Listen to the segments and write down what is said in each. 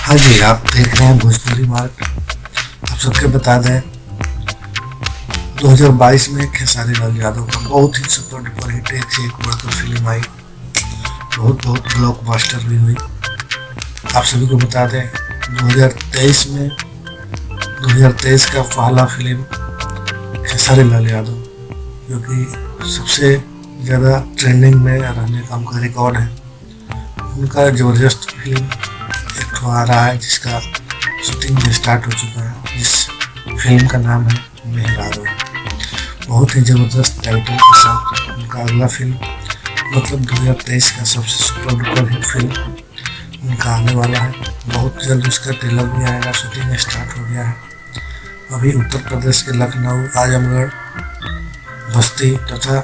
हाँ जी, आप देख रहे हैं भोजपुरी मार्ग। आप सबके बता दें 2022 में खेसारी लाल यादव का बहुत ही सुपर डुपर हिट, एक से एक बढ़कर फिल्म आई, बहुत बहुत ब्लॉकबस्टर भी हुई। आप सभी को बता दें 2023 का पहला फिल्म खेसारी लाल यादव, जो कि सबसे ज़्यादा ट्रेंडिंग में रहने का उनका रिकॉर्ड है। उनका ज़बरदस्त फिल्म एक ठो आ रहा है जिसका शूटिंग भी स्टार्ट हो चुका है, जिस फिल्म का नाम है मेहरारू। बहुत ही ज़बरदस्त टाइटल के साथ उनका अगला फिल्म, मतलब 2023 का सबसे सुपर डुपर हिट फिल्म उनका आने वाला है। बहुत जल्द उसका ट्रेलर भी आएगा, शूटिंग स्टार्ट हो गया है। अभी उत्तर प्रदेश के लखनऊ, आजमगढ़, बस्ती तथा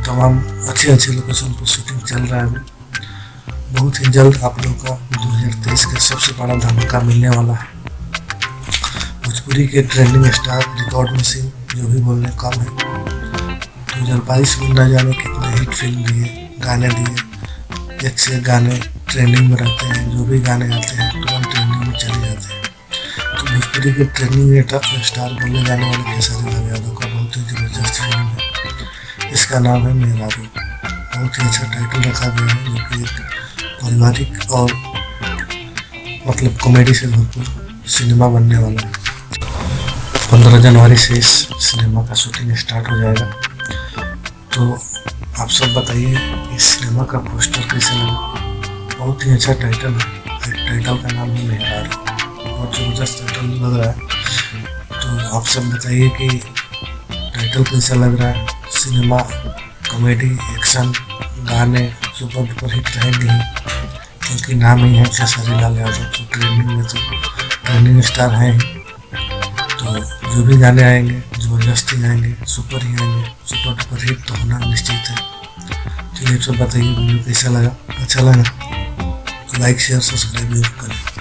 तमाम अच्छे लोकेशन पर शूटिंग चल रहा है। अभी बहुत ही जल्द आप लोगों का 2023 का सबसे बड़ा धमाका मिलने वाला है। भोजपुरी के ट्रेंडिंग स्टार, रिकॉर्ड मशीन, जो भी बोलने कम है। 2022 में न जाने कितने हिट फिल्म दिए, गाने दिए, एक से गाने ट्रेंडिंग में रहते हैं। जो भी गाने आते हैं तुरंत ट्रेंडिंग में चले जाते हैं। तो भोजपुरी के ट्रेंडिंग स्टार बोलने जाने वाले खेसारी लाल यादव का बहुत ही ज़बरदस्त फिल्म है। इसका नाम है मेहरारू। बहुत ही अच्छा टाइटल रखा गया है, जो कि एक पारिवारिक और मतलब कॉमेडी से भरपूर सिनेमा बनने वाला है। 15 जनवरी से इस सिनेमा का शूटिंग स्टार्ट हो जाएगा। तो आप सब बताइए इस सिनेमा का पोस्टर कैसे लगा। बहुत ही अच्छा टाइटल है, टाइटल का नाम है मेहरारू, बहुत ज़बरदस्त टाइटल लग रहा है। तो आप सब बताइए कि टाइटल कैसा लग रहा है। सिनेमा, कॉमेडी, एक्शन, गाने सुपर डुपर हिट रहेंगे ही, क्योंकि नाम ही है खेसारी लाल यादव। तो ट्रेंडिंग में तो ट्रेंडिंग स्टार हैं ही। तो जो भी गाने आएंगे ज़बरदस्त ही आएंगे, सुपर ही आएंगे, सुपर डुपर हिट तो होना निश्चित है। चलिए सब बताइए वीडियो कैसा लगा। अच्छा लगा तो लाइक शेयर सब्सक्राइब जरूर करें।